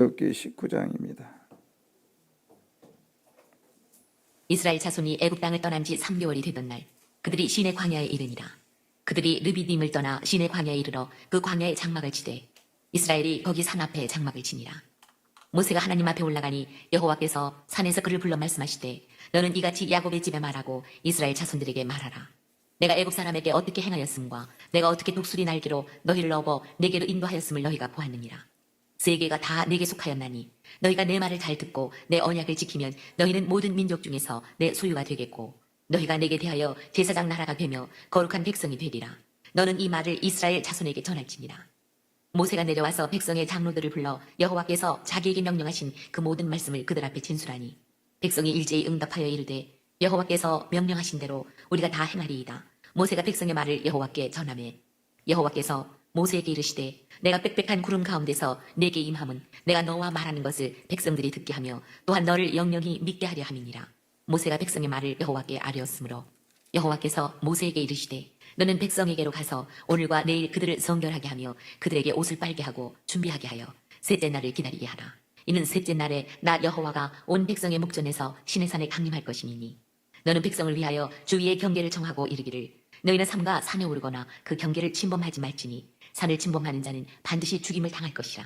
출애굽기 19장입니다. 이스라엘 자손이 애굽 땅을 떠난 지 3개월이 되던 날 그들이 시내 광야에 이르니라. 그들이 르비딤을 떠나 시내 광야에 이르러 그 광야에 장막을 치되 이스라엘이 거기 산 앞에 장막을 치니라. 모세가 하나님 앞에 올라가니 여호와께서 산에서 그를 불러 말씀하시되 너는 이같이 야곱의 집에 말하고 이스라엘 자손들에게 말하라. 내가 애굽 사람에게 어떻게 행하였음과 내가 어떻게 독수리 날개로 너희를 업어 내게로 인도하였음을 너희가 보았느니라. 세계가 다 내게 속하였나니 너희가 내 말을 잘 듣고 내 언약을 지키면 너희는 모든 민족 중에서 내 소유가 되겠고 너희가 내게 대하여 제사장 나라가 되며 거룩한 백성이 되리라. 너는 이 말을 이스라엘 자손에게 전할지니라. 모세가 내려와서 백성의 장로들을 불러 여호와께서 자기에게 명령하신 그 모든 말씀을 그들 앞에 진술하니 백성이 일제히 응답하여 이르되 여호와께서 명령하신 대로 우리가 다 행하리이다. 모세가 백성의 말을 여호와께 전하매 여호와께서 모세에게 이르시되 내가 빽빽한 구름 가운데서 내게 임함은 내가 너와 말하는 것을 백성들이 듣게 하며 또한 너를 영영히 믿게 하려 함이니라. 모세가 백성의 말을 여호와께 아뢰었으므로 여호와께서 모세에게 이르시되 너는 백성에게로 가서 오늘과 내일 그들을 성결하게 하며 그들에게 옷을 빨게 하고 준비하게 하여 셋째 날을 기다리게 하라. 이는 셋째 날에 나 여호와가 온 백성의 목전에서 시내산에 강림할 것이니니 너는 백성을 위하여 주위의 경계를 정하고 이르기를 너희는 삼가 산에 오르거나 그 경계를 침범하지 말지니 산을 침범하는 자는 반드시 죽임을 당할 것이라.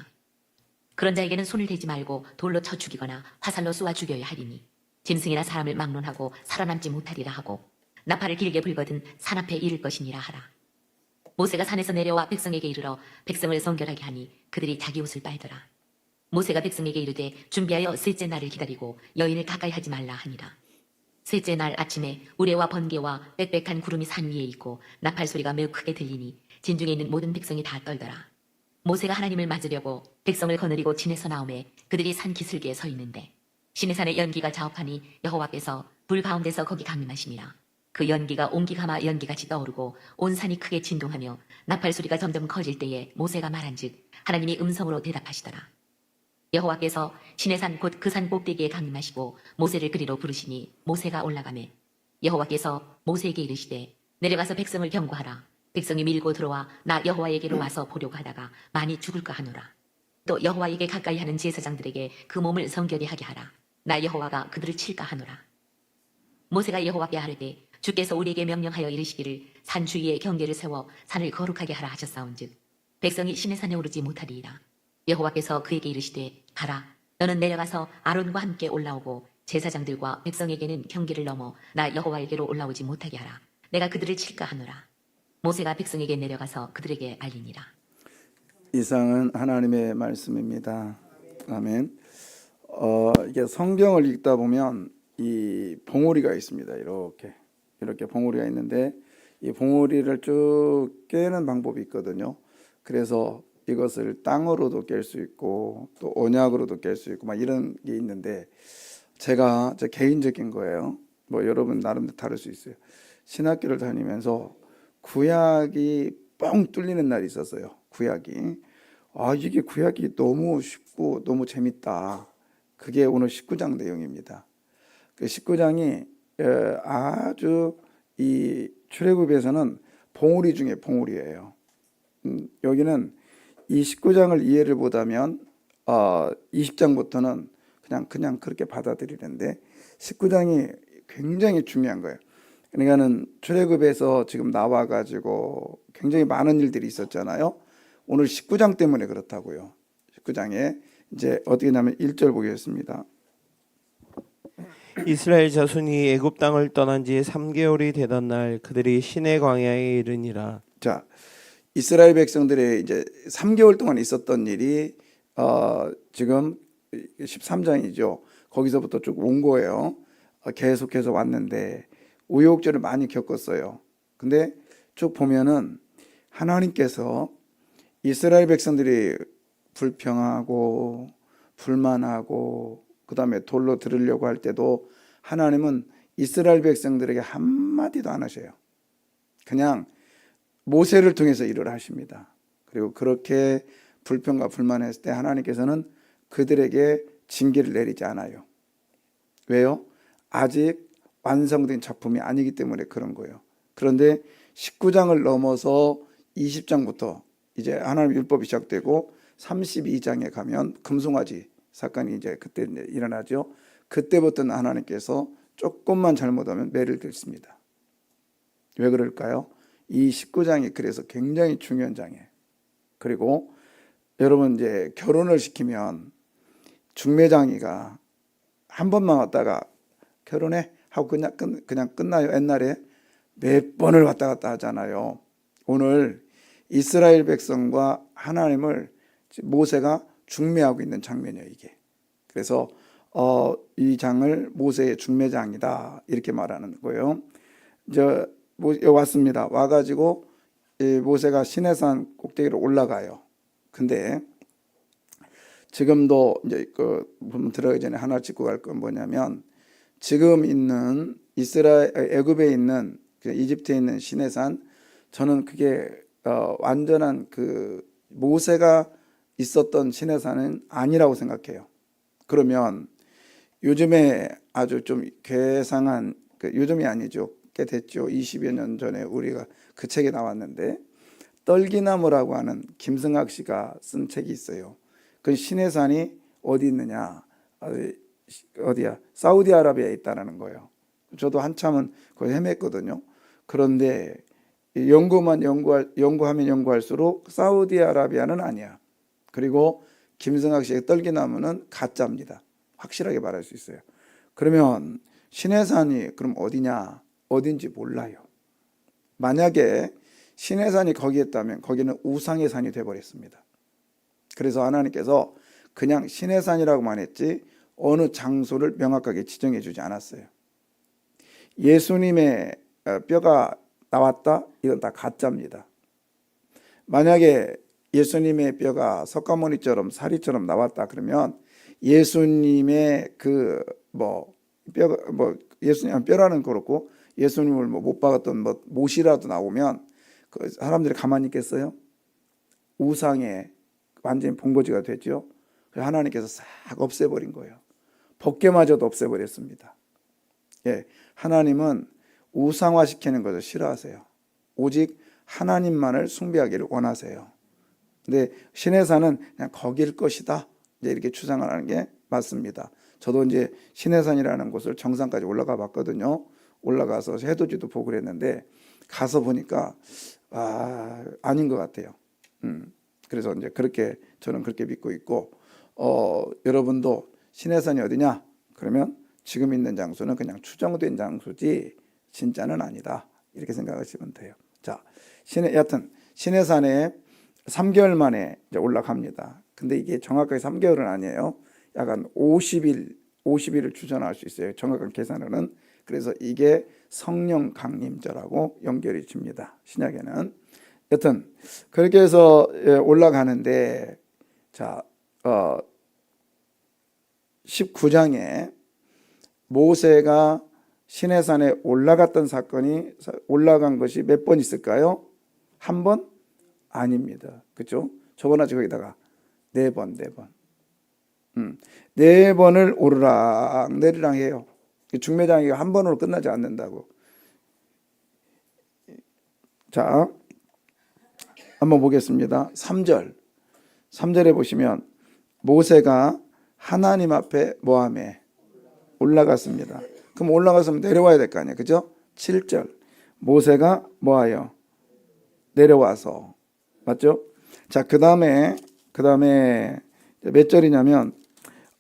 그런 자에게는 손을 대지 말고 돌로 쳐 죽이거나 화살로 쏘아 죽여야 하리니 짐승이나 사람을 막론하고 살아남지 못하리라 하고 나팔을 길게 불거든 산 앞에 이를 것이니라 하라. 모세가 산에서 내려와 백성에게 이르러 백성을 성결하게 하니 그들이 자기 옷을 빨더라. 모세가 백성에게 이르되 준비하여 셋째 날을 기다리고 여인을 가까이 하지 말라 하니라. 셋째 날 아침에 우레와 번개와 빽빽한 구름이 산 위에 있고 나팔 소리가 매우 크게 들리니 진중에 있는 모든 백성이 다 떨더라. 모세가 하나님을 맞으려고 백성을 거느리고 진에서 나오매 그들이 산 기슭에 서 있는데 시내산의 연기가 자업하니 여호와께서 불 가운데서 거기 강림하시니라. 그 연기가 옹기가마 연기같이 떠오르고 온 산이 크게 진동하며 나팔 소리가 점점 커질 때에 모세가 말한즉 하나님이 음성으로 대답하시더라. 여호와께서 시내산 곧 그 산 꼭대기에 강림하시고 모세를 그리로 부르시니 모세가 올라가매 여호와께서 모세에게 이르시되 내려가서 백성을 경고하라. 백성이 밀고 들어와 나 여호와에게로 와서 보려고 하다가 많이 죽을까 하노라. 또 여호와에게 가까이 하는 제사장들에게 그 몸을 성결히 하게 하라. 나 여호와가 그들을 칠까 하노라. 모세가 여호와께 아뢰되 주께서 우리에게 명령하여 이르시기를 산 주위에 경계를 세워 산을 거룩하게 하라 하셨사온즉 백성이 시내산에 오르지 못하리이다. 여호와께서 그에게 이르시되 가라. 너는 내려가서 아론과 함께 올라오고 제사장들과 백성에게는 경계를 넘어 나 여호와에게로 올라오지 못하게 하라. 내가 그들을 칠까 하노라. 모세가 백성에게 내려가서 그들에게 알리니라. 이상은 하나님의 말씀입니다. 아멘. 이게 성경을 읽다 보면 이 봉우리가 있습니다. 이렇게 봉우리가 있는데 이 봉우리를 쭉 깨는 방법이 있거든요. 그래서 이것을 땅으로도 깰 수 있고 또 언약으로도 깰 수 있고 막 이런 게 있는데 제가 제 개인적인 거예요. 뭐 여러분 나름대로 다를 수 있어요. 신학교를 다니면서 구약이 뻥 뚫리는 날이 있었어요. 구약이. 이게 구약이 너무 쉽고 너무 재밌다. 그게 오늘 19장 내용입니다. 그 19장이 아주 이 출애굽에서는 봉우리 중에 봉우리예요. 여기는 이 19장을 이해를 못하면 20장부터는 그냥 그렇게 받아들이는데 19장이 굉장히 중요한 거예요. 그러니까는 출애굽에서 지금 나와가지고 굉장히 많은 일들이 있었잖아요. 오늘 19장 때문에 그렇다고요. 19장에 이제 어떻게 하냐면 1절 보겠습니다. 이스라엘 자손이 애굽 땅을 떠난 지 3개월이 되던 날 그들이 시내 광야에 이르니라. 자, 이스라엘 백성들이 이제 3개월 동안 있었던 일이 지금 13장이죠. 거기서부터 쭉 온 거예요. 계속해서 왔는데 우여곡절을 많이 겪었어요. 근데 쭉 보면은 하나님께서 이스라엘 백성들이 불평하고 불만하고 그다음에 돌로 들으려고 할 때도 하나님은 이스라엘 백성들에게 한마디도 안 하셔요. 그냥 모세를 통해서 일을 하십니다. 그리고 그렇게 불평과 불만했을 때 하나님께서는 그들에게 징계를 내리지 않아요. 왜요? 아직 완성된 작품이 아니기 때문에 그런 거예요. 그런데 19장을 넘어서 20장부터 이제 하나님의 율법이 시작되고 32장에 가면 금송아지 사건이 이제 그때 이제 일어나죠. 그때부터는 하나님께서 조금만 잘못하면 매를 들습니다. 왜 그럴까요? 이 19장이 그래서 굉장히 중요한 장이에요. 그리고 여러분 이제 결혼을 시키면 중매장이가 한 번만 왔다가 결혼해 하고 그냥 끝나요. 옛날에 몇 번을 왔다 갔다 하잖아요. 오늘 이스라엘 백성과 하나님을 모세가 중매하고 있는 장면이에요, 이게. 그래서 이 장을 모세의 중매장이다 이렇게 말하는 거예요. 이제 왔습니다. 와가지고 모세가 시내산 꼭대기로 올라가요. 근데 지금도 이제 들어가기 전에 하나 짚고 갈 건 뭐냐면 지금 있는 애굽에 있는 이집트에 있는 시내산, 저는 그게 완전한 그 모세가 있었던 시내산은 아니라고 생각해요. 그러면 요즘에 아주 좀 괴상한 요즘이 아니죠. 꽤 됐죠. 20여 년 전에 우리가 그 책이 나왔는데 떨기나무라고 하는 김승학 씨가 쓴 책이 있어요. 그 시내산이 어디 있느냐? 어디야? 사우디아라비아에 있다라는 거예요. 저도 한참은 거기 헤맸거든요. 그런데 연구하면 연구할수록 사우디아라비아는 아니야. 그리고 김승학 씨의 떨기나무는 가짜입니다. 확실하게 말할 수 있어요. 그러면 시내산이 그럼 어디냐? 어딘지 몰라요. 만약에 시내산이 거기에 있다면 거기는 우상의 산이 되어버렸습니다. 그래서 하나님께서 그냥 시내산이라고만 했지 어느 장소를 명확하게 지정해 주지 않았어요. 예수님의 뼈가 나왔다? 이건 다 가짜입니다. 만약에 예수님의 뼈가 석가모니처럼 사리처럼 나왔다 그러면 예수님의 예수님 뼈라는 그렇고 예수님을 못 박았던 못이라도 나오면 그 사람들이 가만히 있겠어요? 우상의 완전히 본거지가 됐죠. 그래서 하나님께서 싹 없애버린 거예요. 법궤마저도 없애버렸습니다. 예, 하나님은 우상화시키는 것을 싫어하세요. 오직 하나님만을 숭배하기를 원하세요. 근데 시내산은 그냥 거길 것이다 이제 이렇게 주장을 하는 게 맞습니다. 저도 이제 시내산이라는 곳을 정상까지 올라가 봤거든요. 올라가서 해돋이도 보고 그랬는데 가서 보니까 아닌 것 같아요. 그래서 이제 그렇게 저는 그렇게 믿고 있고 여러분도 시내산이 어디냐? 그러면 지금 있는 장소는 그냥 추정된 장소지 진짜는 아니다 이렇게 생각하시면 돼요. 자, 여하튼 시내산에 3개월 만에 이제 올라갑니다. 근데 이게 정확하게 3개월은 아니에요. 약간 50일을 추정할 수 있어요. 정확한 계산으로는. 그래서 이게 성령 강림절하고 연결이 됩니다. 신약에는. 여튼 그렇게 해서 올라가는데 자 19장에 모세가 시내산에 올라갔던 사건이 올라간 것이 몇 번 있을까요? 한 번? 아닙니다. 그렇죠? 적어놨죠 거기다가 4번. 4번을 오르락 내리락 해요. 중매장이가 한 번으로 끝나지 않는다고. 자, 한번 보겠습니다. 3절에 보시면 모세가 하나님 앞에 모함에 올라갔습니다. 그럼 올라갔으면 내려와야 될 거 아니에요. 그죠? 7절 모세가 뭐하여 내려와서 맞죠? 자, 그 다음에 몇 절이냐면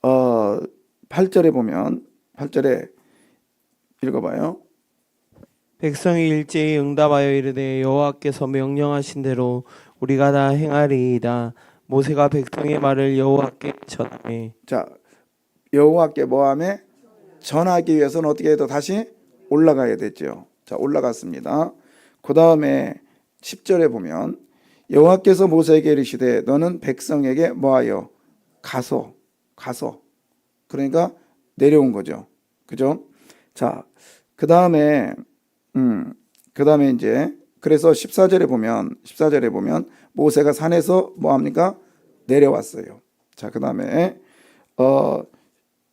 8절에 보면 8절에 읽어봐요. 백성이 일제히 응답하여 이르되 여호와께서 명령하신 대로 우리가 다 행하리이다. 모세가 백성의 말을 여호와께 전하매. 자, 여호와께 모함에 전하기 위해서는 어떻게 해도 다시 올라가야 되죠. 자, 올라갔습니다. 그 다음에 10절에 보면 여호와께서 모세에게 이르시되 너는 백성에게 뭐하여 가서 그러니까 내려온 거죠. 그죠? 자, 그 다음에 이제 그래서 14절에 보면 모세가 산에서 뭐 합니까? 내려왔어요. 자, 그 다음에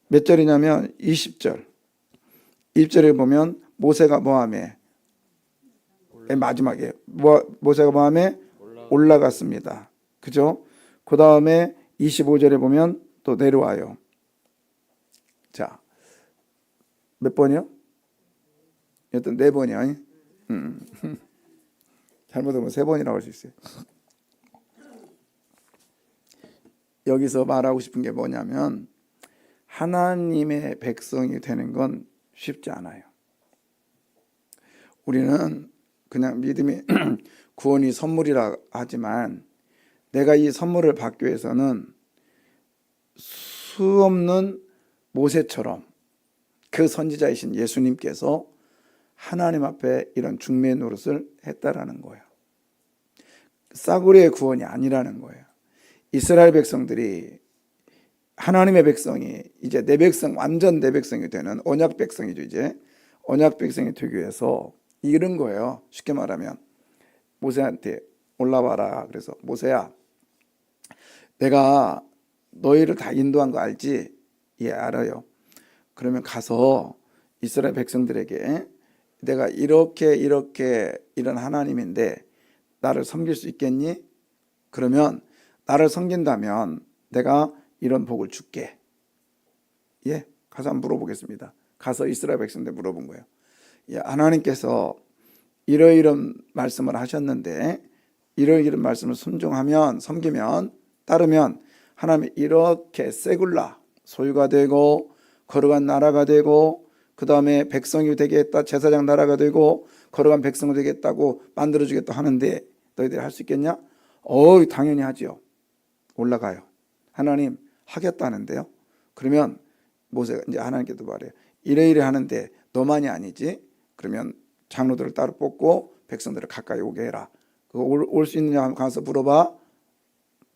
몇 절이냐면 20절. 20절에 보면 모세가 뭐하며 마지막에 모세가 뭐하며 올라갔습니다. 그죠? 그 다음에 25절에 보면 또 내려와요. 자, 몇 번이요? 여튼 4번이요. 잘못하면 3번이라고 할 수 있어요. 여기서 말하고 싶은 게 뭐냐면 하나님의 백성이 되는 건 쉽지 않아요. 우리는 그냥 믿음이 구원이 선물이라 하지만 내가 이 선물을 받기 위해서는 수없는 모세처럼 그 선지자이신 예수님께서 하나님 앞에 이런 중매 노릇을 했다라는 거예요. 싸구려의 구원이 아니라는 거예요. 이스라엘 백성들이 하나님의 백성이 이제 내 백성, 완전 내 백성이 되는 언약 백성이죠. 이제 언약 백성이 되기 위해서 이런 거예요. 쉽게 말하면 모세한테 올라와라. 그래서 모세야, 내가 너희를 다 인도한 거 알지? 예, 알아요. 그러면 가서 이스라엘 백성들에게 내가 이렇게 이런 하나님인데 나를 섬길 수 있겠니? 그러면 나를 섬긴다면 내가 이런 복을 줄게. 예, 가서 한번 물어보겠습니다. 가서 이스라엘 백성들 물어본 거예요. 예, 하나님께서 이러이런 말씀을 하셨는데 이러이런 말씀을 순종하면, 섬기면, 따르면 하나님이 이렇게 세굴라 소유가 되고 거룩한 나라가 되고 그 다음에 백성이 되겠다, 제사장 나라가 되고 거룩한 백성이 되겠다고 만들어주겠다 하는데 너희들이 할 수 있겠냐? 당연히 하지요. 올라가요. 하나님 하겠다는데요. 그러면 모세가 이제 하나님께도 말해요. 이래 하는데 너만이 아니지. 그러면 장로들을 따로 뽑고 백성들을 가까이 오게 해라. 그거 올 수 있느냐 가서 물어봐.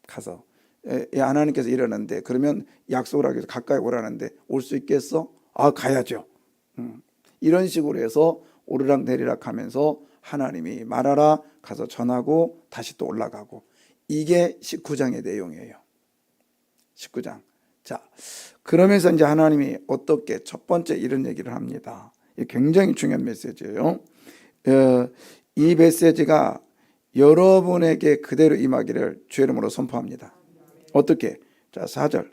가서 하나님께서 이러는데 그러면 약속을 하기 위해서 가까이 오라는데 올 수 있겠어? 가야죠. 이런 식으로 해서 오르락 내리락 하면서 하나님이 말하라 가서 전하고 다시 또 올라가고, 이게 19장의 내용이에요. 19장. 자, 그러면서 이제 하나님이 어떻게 첫 번째 이런 얘기를 합니다. 이게 굉장히 중요한 메시지예요. 이 메시지가 여러분에게 그대로 임하기를 주의 이름으로 선포합니다. 어떻게? 자, 4절.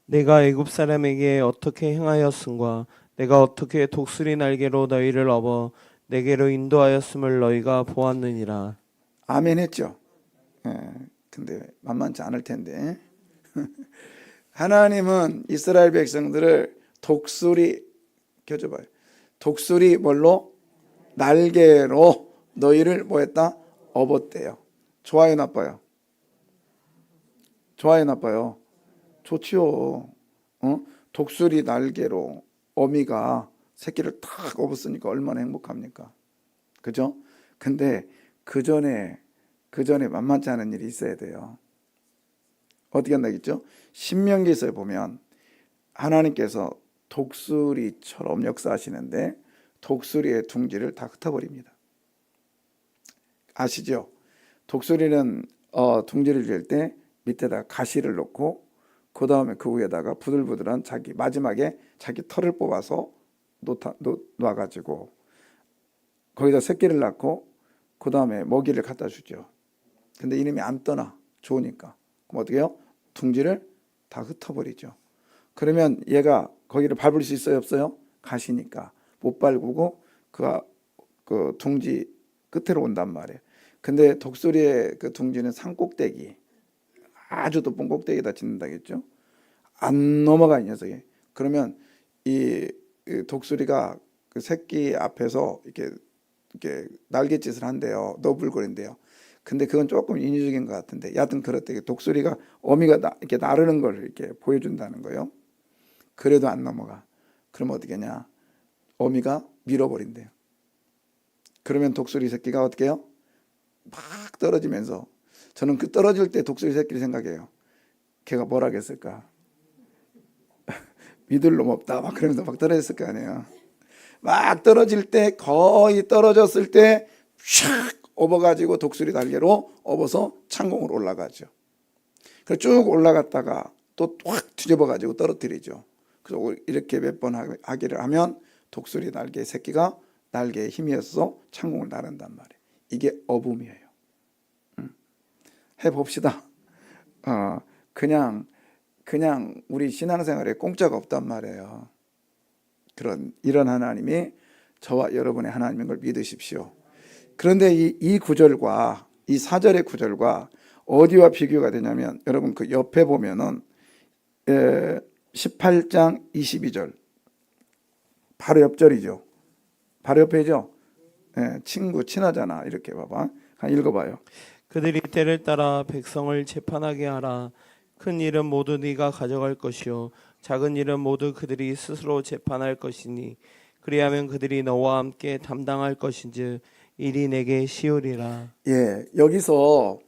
내가 애굽 사람에게 어떻게 행하였음과 내가 어떻게 독수리 날개로 너희를 업어 내게로 인도하였음을 너희가 보았느니라. 아멘 했죠. 근데 만만치 않을 텐데 하나님은 이스라엘 백성들을 독수리, 켜줘봐요. 독수리 뭘로? 날개로 너희를 뭐 했다? 업었대요. 좋아요, 나빠요? 좋아요, 나빠요? 좋지요. 독수리 날개로 어미가 새끼를 탁 업었으니까 얼마나 행복합니까? 그죠? 근데 그 전에 만만치 않은 일이 있어야 돼요. 어떻게 한다겠죠? 신명기서에 보면 하나님께서 독수리처럼 역사하시는데 독수리의 둥지를 다 흩어버립니다. 아시죠? 독수리는 둥지를 질 때 밑에다 가시를 놓고 그 다음에 그 위에다가 부들부들한 마지막에 자기 털을 뽑아서 놔가지고 거기다 새끼를 낳고 그 다음에 먹이를 갖다 주죠. 근데 이놈이 안 떠나. 좋으니까. 그럼 어떻게 해요? 둥지를 다 흩어버리죠. 그러면 얘가 거기를 밟을 수 있어요, 없어요? 가시니까 못 밟고 그 둥지 끝으로 온단 말이에요. 근데 독수리의 그 둥지는 산꼭대기, 아주 높은 꼭대기에다 짓는다겠죠. 안 넘어가, 이 녀석이. 그러면 이 독수리가 그 새끼 앞에서 이렇게 날갯짓을 한대요. 너불거린대요. 근데 그건 조금 인위적인 것 같은데, 여하튼 그렇대. 독수리가 어미가 이렇게 나르는 걸 이렇게 보여준다는 거예요. 그래도 안 넘어가. 그럼 어떻게 하냐? 어미가 밀어버린대요. 그러면 독수리 새끼가 어떻게 해요? 막 떨어지면서, 저는 그 떨어질 때 독수리 새끼를 생각해요. 걔가 뭐라 했을까? 믿을 놈 없다. 막 그러면서 막 떨어졌을 거 아니에요. 막 떨어질 때, 거의 떨어졌을 때 샥 업어가지고 독수리 날개로 업어서 창공으로 올라가죠. 그래서 쭉 올라갔다가 또 확 뒤집어가지고 떨어뜨리죠. 그래서 이렇게 몇 번 하기를 하면 독수리 날개 새끼가 날개에 힘이 있어서 창공을 나른단 말이에요. 이게 어붐이에요. 해봅시다. 그냥 우리 신앙생활에 공짜가 없단 말이에요. 이런 하나님이 저와 여러분의 하나님인 걸 믿으십시오. 그런데 이 구절과 이 4절의 구절과 어디와 비교가 되냐면 여러분 그 옆에 보면은 18장 22절 바로 옆절이죠. 바로 옆에죠. 친구 친하잖아. 이렇게 봐봐. 한번 읽어봐요. 그들이 때를 따라 백성을 재판하게 하라. 큰 일은 모두 네가 가져갈 것이요 작은 일은 모두 그들이 스스로 재판할 것이니 그리하면 그들이 너와 함께 담당할 것인즉 일이 내게 쉬우리라. 예, 여기서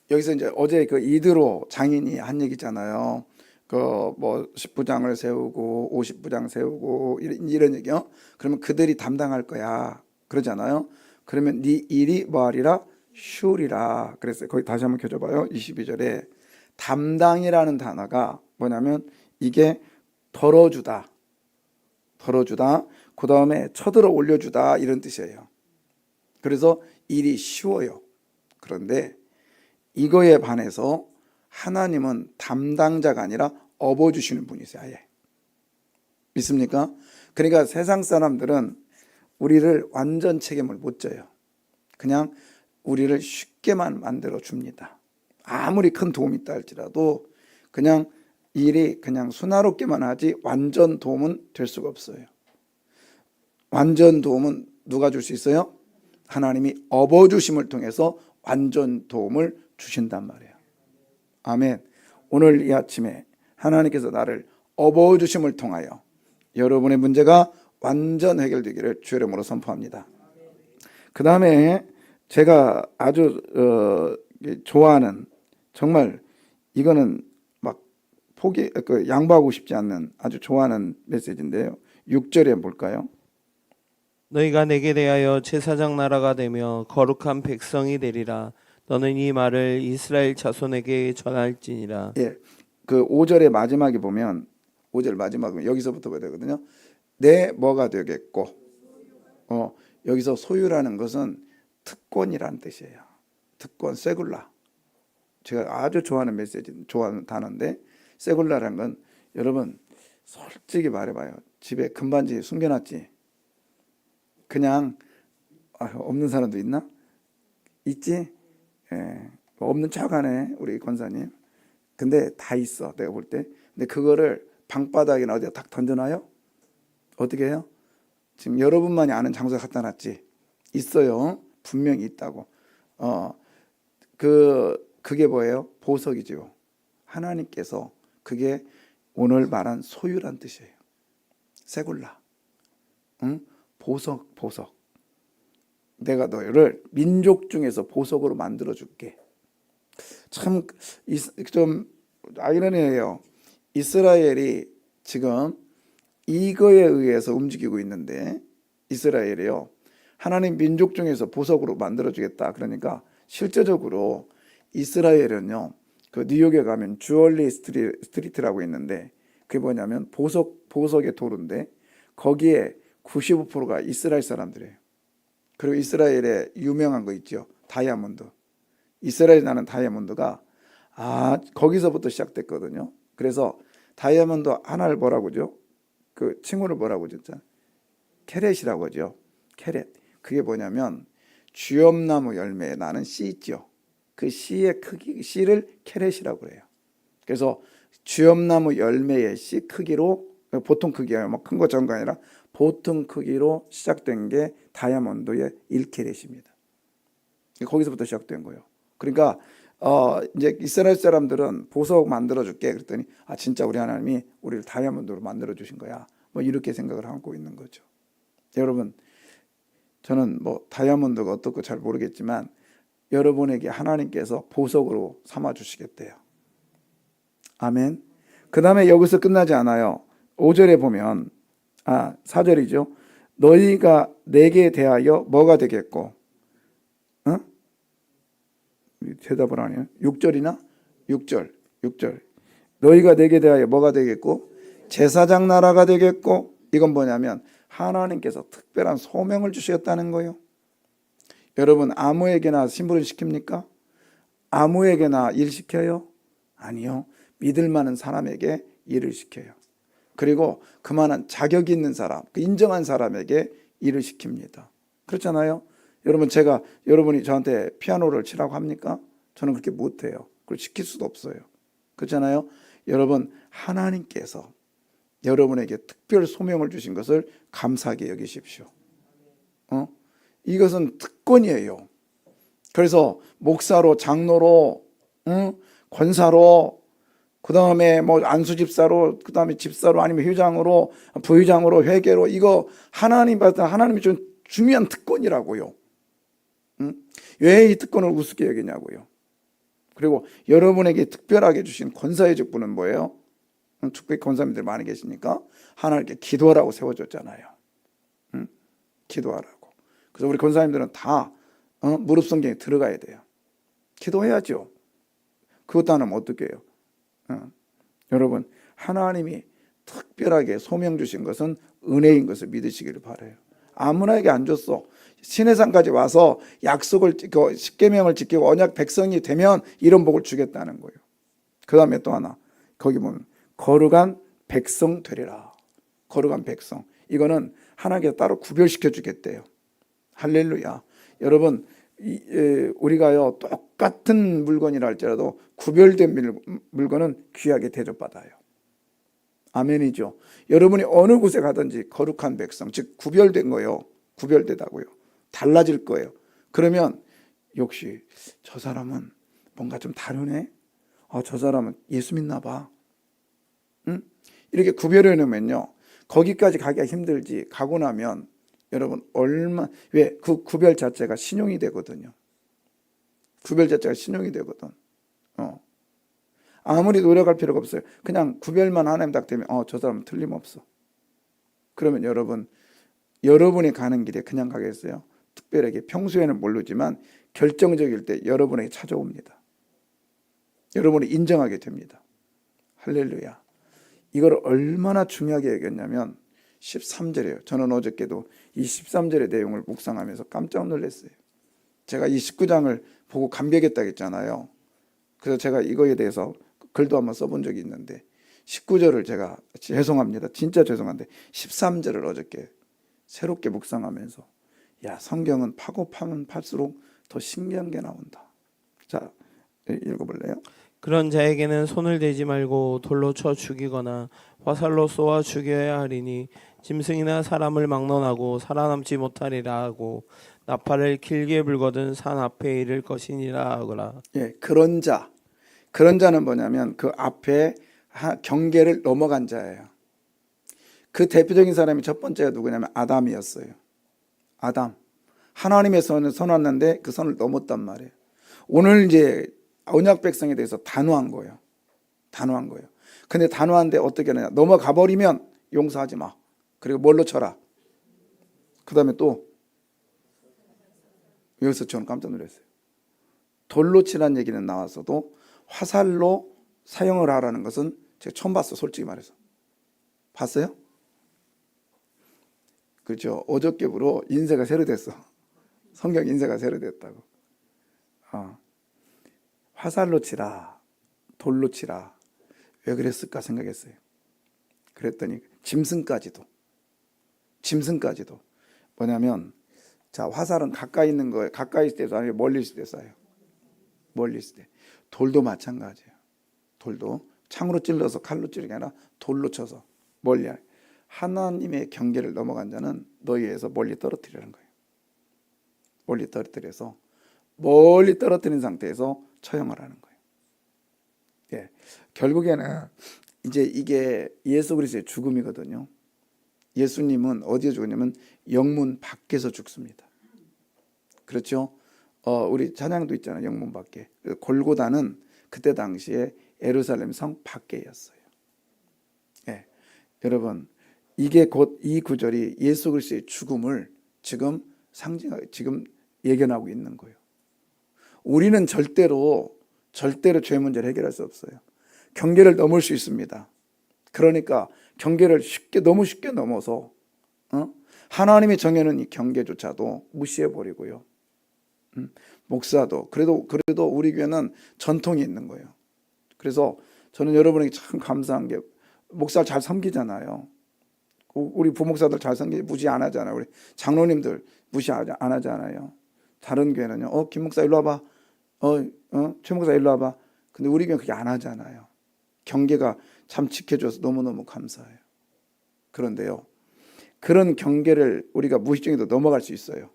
이제 어제 그 이드로 장인이 한 얘기잖아요. 그 뭐 10부장을 세우고 50부장 세우고 이런 얘기요. 그러면 그들이 담당할 거야. 그러잖아요. 그러면 네 일이 뭐하리라? 쉬우리라. 그래서 거기 다시 한번 켜줘봐요. 22절에 담당이라는 단어가 뭐냐면 이게 덜어주다. 그 다음에 쳐들어 올려주다 이런 뜻이에요. 그래서 일이 쉬워요. 그런데 이거에 반해서 하나님은 담당자가 아니라 업어주시는 분이세요. 아예. 믿습니까? 그러니까 세상 사람들은 우리를 완전 책임을 못 져요. 그냥 우리를 쉽게만 만들어 줍니다. 아무리 큰 도움이 있다 할지라도 그냥 일이 그냥 순화롭게만 하지 완전 도움은 될 수가 없어요. 완전 도움은 누가 줄 수 있어요? 하나님이 업어주심을 통해서 완전 도움을 주신단 말이에요. 아멘. 오늘 이 아침에 하나님께서 나를 업어주심을 통하여 여러분의 문제가 완전 해결되기를 주의 이름으로 선포합니다. 그 다음에 제가 아주 좋아하는 정말 이거는 막 양보하고 싶지 않는 아주 좋아하는 메시지인데요. 6절에 볼까요? 너희가 내게 대하여 제사장 나라가 되며 거룩한 백성이 되리라. 너는 이 말을 이스라엘 자손에게 전할지니라. 예, 그 5절의 마지막에 보면 5절 마지막에 여기서부터 봐야 되거든요. 내 뭐가 되겠고 여기서 소유라는 것은 특권이라는 뜻이에요. 특권, 세굴라. 제가 아주 좋아하는 좋아하는 단어인데 세굴라라는 건 여러분 솔직히 말해봐요. 집에 금반지 숨겨놨지? 그냥 없는 사람도 있나? 있지? 예, 없는 척하네 우리 권사님. 근데 다 있어 내가 볼 때. 근데 그거를 방바닥이나 어디다 딱 던져놔요? 어떻게 해요? 지금 여러분만이 아는 장소에 갖다 놨지? 있어요. 분명히 있다고. 그게 뭐예요? 보석이죠. 하나님께서 그게 오늘 말한 소유란 뜻이에요. 세굴라. 응? 보석. 내가 너희를 민족 중에서 보석으로 만들어 줄게. 참 좀 아이러니해요. 이스라엘이 지금 이거에 의해서 움직이고 있는데 이스라엘이요. 하나님 민족 중에서 보석으로 만들어 주겠다. 그러니까 실제적으로 이스라엘은요. 그 뉴욕에 가면 주얼리 스트리트라고 있는데 그게 뭐냐면 보석의 도로인데 거기에 95%가 이스라엘 사람들이에요. 그리고 이스라엘에 유명한 거 있죠. 다이아몬드. 이스라엘에 나는 다이아몬드가 거기서부터 시작됐거든요. 그래서 다이아몬드 하나를 뭐라고 하죠? 그 칭호를 뭐라고 하죠? 캐렛이라고 하죠. 캐렛. 그게 뭐냐면 쥐엄나무 열매에 나는 씨 있죠. 그 씨의 크기, 씨를 캐렛이라고 그래요. 그래서 쥐엄나무 열매의 씨 크기로 보통 크기가 뭐 큰 거 작은 거 아니라 보통 크기로 시작된 게 다이아몬드의 1캐렛입니다. 거기서부터 시작된 거예요. 그러니까 이제 이스라엘 사람들은 보석 만들어 줄게 그랬더니 진짜 우리 하나님이 우리를 다이아몬드로 만들어 주신 거야. 뭐 이렇게 생각을 하고 있는 거죠. 여러분, 저는 뭐 다이아몬드가 어떻고 잘 모르겠지만 여러분에게 하나님께서 보석으로 삼아 주시겠대요. 아멘. 그 다음에 여기서 끝나지 않아요. 5절에 보면 4절이죠. 너희가 내게 대하여 뭐가 되겠고 대답을 안 해요. 6절이나? 6절. 너희가 내게 대하여 뭐가 되겠고 제사장 나라가 되겠고 이건 뭐냐면 하나님께서 특별한 소명을 주시겠다는 거예요. 여러분 아무에게나 심부름 시킵니까? 아무에게나 일 시켜요? 아니요. 믿을 만한 사람에게 일을 시켜요. 그리고 그만한 자격이 있는 사람, 그 인정한 사람에게 일을 시킵니다. 그렇잖아요. 여러분, 여러분이 저한테 피아노를 치라고 합니까? 저는 그렇게 못해요. 그걸 시킬 수도 없어요. 그렇잖아요. 여러분, 하나님께서 여러분에게 특별 소명을 주신 것을 감사하게 여기십시오. 이것은 특권이에요. 그래서 목사로, 장로로, 권사로, 그 다음에 뭐 안수집사로, 그 다음에 집사로, 아니면 회장으로, 부회장으로, 회계로, 이거 하나님이 준 중요한 특권이라고요. 왜 이 특권을 우습게 여기냐고요. 그리고 여러분에게 특별하게 주신 권사의 직분은 뭐예요? 특별히 권사님들 많이 계시니까 하나님께 기도하라고 세워줬잖아요. 기도하라고. 그래서 우리 권사님들은 다 무릎 성경에 들어가야 돼요. 기도해야죠. 그것도 안 하면 어떻게 해요? 여러분, 하나님이 특별하게 소명 주신 것은 은혜인 것을 믿으시기를 바라요. 아무나에게 안 줬어. 시내산까지 와서 약속을 지키고 십계명을 지키고 언약 백성이 되면 이런 복을 주겠다는 거예요. 그 다음에 또 하나, 거기 보면 거룩한 백성 되리라. 거룩한 백성. 이거는 하나님께서 따로 구별시켜 주겠대요. 할렐루야. 여러분, 우리가요 똑같은 물건이라 할지라도 구별된 물건은 귀하게 대접받아요. 아멘이죠. 여러분이 어느 곳에 가든지 거룩한 백성, 즉 구별된 거요. 구별되다고요. 달라질 거예요. 그러면 역시 저 사람은 뭔가 좀 다르네. 저 사람은 예수 믿나 봐. 이렇게 구별해 놓으면요. 거기까지 가기가 힘들지. 가고 나면 여러분 왜 그 구별 자체가 신용이 되거든요. 구별 자체가 신용이 되거든. 아무리 노력할 필요가 없어요. 그냥 구별만 하나님 딱 되면 저 사람은 틀림없어. 그러면 여러분이 가는 길에 그냥 가겠어요? 특별하게 평소에는 모르지만 결정적일 때 여러분에게 찾아옵니다. 여러분이 인정하게 됩니다. 할렐루야. 이걸 얼마나 중요하게 여겼냐면 13절이에요. 저는 어저께도 이 13절의 내용을 묵상하면서 깜짝 놀랐어요. 제가 이 19장을 보고 감격했다고 했잖아요. 그래서 제가 이거에 대해서 글도 한번 써본 적이 있는데 19절을 제가 죄송합니다. 진짜 죄송한데 13절을 어저께 새롭게 묵상하면서 성경은 파고 파면 팔수록 더 신기한 게 나온다. 자, 읽어볼래요? 그런 자에게는 손을 대지 말고 돌로 쳐 죽이거나 화살로 쏘아 죽여야 하리니 짐승이나 사람을 막론하고 살아남지 못하리라 하고 나팔을 길게 불거든 산 앞에 이를 것이니라 하거라. 예, 그런 자는 뭐냐면 그 앞에 경계를 넘어간 자예요. 그 대표적인 사람이 첫 번째가 누구냐면 아담이었어요. 아담. 하나님의 선을 선했는데 그 선을 넘었단 말이에요. 오늘 이제 언약 백성에 대해서 단호한 거예요. 단호한 거예요. 근데 단호한데 어떻게 하느냐. 넘어가 버리면 용서하지 마. 그리고 뭘로 쳐라. 그 다음에 또 여기서 저는 깜짝 놀랐어요. 돌로 치라는 얘기는 나왔어도 화살로 사용을 하라는 것은 제가 처음 봤어. 솔직히 말해서. 봤어요? 그렇죠. 어저께부로 인쇄가 새로 됐어. 성경 인쇄가 새로 됐다고. 화살로 치라, 돌로 치라. 왜 그랬을까 생각했어요. 그랬더니 짐승까지도 뭐냐면, 자, 화살은 가까이 있는 거예요. 가까이 있을 때도 아니고 멀리 있을 때 쏴요. 멀리 있을 때. 돌도 마찬가지예요. 돌도 창으로 찔러서 칼로 찌르는 게 아니라 돌로 쳐서 멀리. 하나님의 경계를 넘어간 자는 너희에서 멀리 떨어뜨리는 거예요. 멀리 떨어뜨려서 멀리 떨어뜨린 상태에서 처형을 하는 거예요. 예, 결국에는 이제 이게 예수 그리스도의 죽음이거든요. 예수님은 어디에 죽었냐면 영문 밖에서 죽습니다. 그렇죠? 우리 찬양도 있잖아요. 영문 밖에. 골고다는 그때 당시에 예루살렘 성 밖에였어요. 예, 여러분, 이게 곧 이 구절이 예수 그리스도의 죽음을 지금 지금 예견하고 있는 거예요. 우리는 절대로 죄 문제를 해결할 수 없어요. 경계를 넘을 수 있습니다. 그러니까 경계를 너무 쉽게 넘어서 하나님이 정해놓은 이 경계조차도 무시해버리고요. 목사도 그래도 우리 교회는 전통이 있는 거예요. 그래서 저는 여러분에게 참 감사한 게 목사를 잘 섬기잖아요. 우리 부목사들 잘 섬기지 무시 안 하잖아요. 우리 장로님들 무시 안 하잖아요. 다른 교회는요. 김 목사 일로 와봐. 최 목사 일로 와봐. 근데 우리 교회는 그게 안 하잖아요. 경계가 참 지켜줘서 너무너무 감사해요. 그런데요. 그런 경계를 우리가 무의식적으로 넘어갈 수 있어요.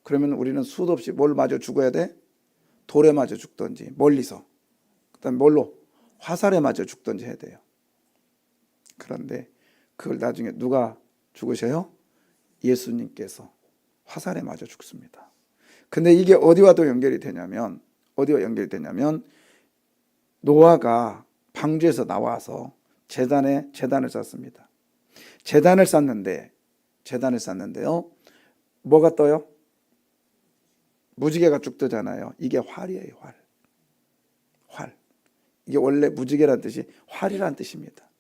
그러면 우리는 수도 없이 뭘 맞아 죽어야 돼? 돌에 맞아 죽든지 멀리서. 그다음에 뭘로? 화살에 맞아 죽든지 해야 돼요. 그런데 그걸 나중에 누가 죽으셔요? 예수님께서 화살에 맞아 죽습니다. 근데 이게 어디와 또 연결이 되냐면 노아가 방주에서 나와서 제단을 쌓습니다. 제단을 쌓는데요. 뭐가 떠요? 무지개가 쭉 뜨잖아요. 이게 활이에요, 활. 이게 원래 무지개란 뜻이 활이란 뜻입니다.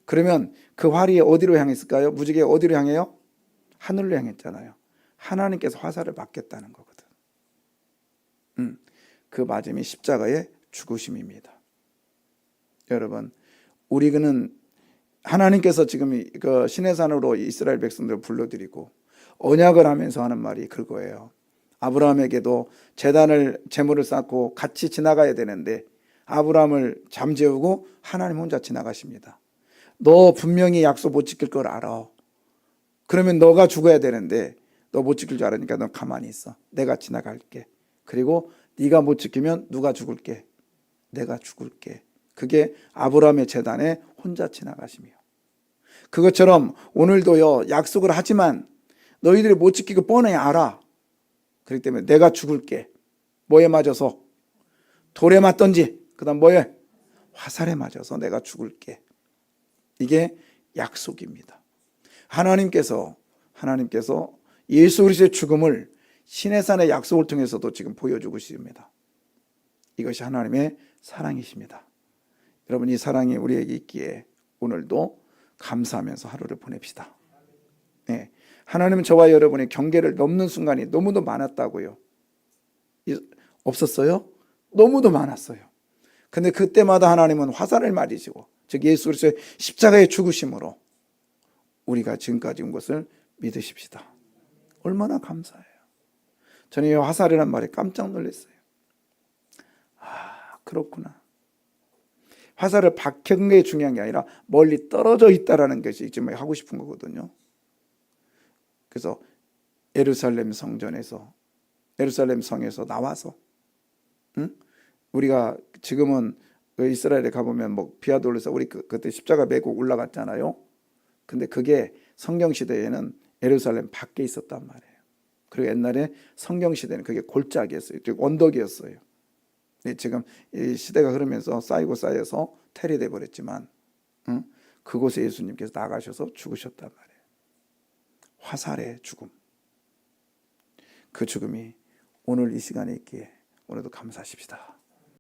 그러면 그 활이 어디로 향했을까요? 무지개가 어디로 향해요? 하늘로 향했잖아요. 하나님께서 화살을 맞겠다는 거거든. 그 맞음이 십자가의 죽으심입니다. 여러분, 우리는 하나님께서 지금 그 시내산으로 이스라엘 백성들을 불러들이고 언약을 하면서 하는 말이 그거예요. 아브라함에게도 제물을 쌓고 같이 지나가야 되는데 아브라함을 잠재우고 하나님 혼자 지나가십니다. 너 분명히 약속 못 지킬 걸 알아. 그러면 너가 죽어야 되는데 너 못 지킬 줄 알으니까 너 가만히 있어. 내가 지나갈게. 그리고 네가 못 지키면 누가 죽을게? 내가 죽을게. 그게 아브라함의 제단에 혼자 지나가심이요. 그것처럼 오늘도요, 약속을 하지만 너희들이 못 지키고 뻔히 알아. 그렇기 때문에 내가 죽을게. 뭐에 맞아서? 돌에 맞던지, 그 다음 뭐에? 화살에 맞아서 내가 죽을게. 이게 약속입니다. 하나님께서 예수 그리스도의 죽음을 시내산의 약속을 통해서도 지금 보여주고 있습니다. 이것이 하나님의 사랑이십니다. 여러분, 이 사랑이 우리에게 있기에 오늘도 감사하면서 하루를 보냅시다. 네. 하나님은 저와 여러분의 경계를 넘는 순간이 너무도 많았다고요. 없었어요? 너무도 많았어요. 근데 그때마다 하나님은 화살을 맞으시고, 즉 예수 그리스도의 십자가의 죽으심으로 우리가 지금까지 온 것을 믿으십시다. 얼마나 감사해요. 저는 이 화살이란 말에 깜짝 놀랐어요. 그렇구나. 화살을 박힌 게 중요한 게 아니라 멀리 떨어져 있다라는 것이 지금 하고 싶은 거거든요. 그래서 예루살렘 성에서 나와서, 우리가 지금은 이스라엘에 가보면 뭐 비아돌에서 우리 그때 십자가 메고 올라갔잖아요. 근데 그게 성경 시대에는 예루살렘 밖에 있었단 말이에요. 그리고 옛날에 성경 시대는 그게 골짜기였어요. 즉 언덕이었어요. 지금 이 시대가 흐르면서 쌓여서 테리돼 버렸지만, 그곳에 예수님께서 나가셔서 죽으셨단 말이에요. 화살의 죽음. 그 죽음이 오늘 이 시간에 있기에 오늘도 감사하십시다.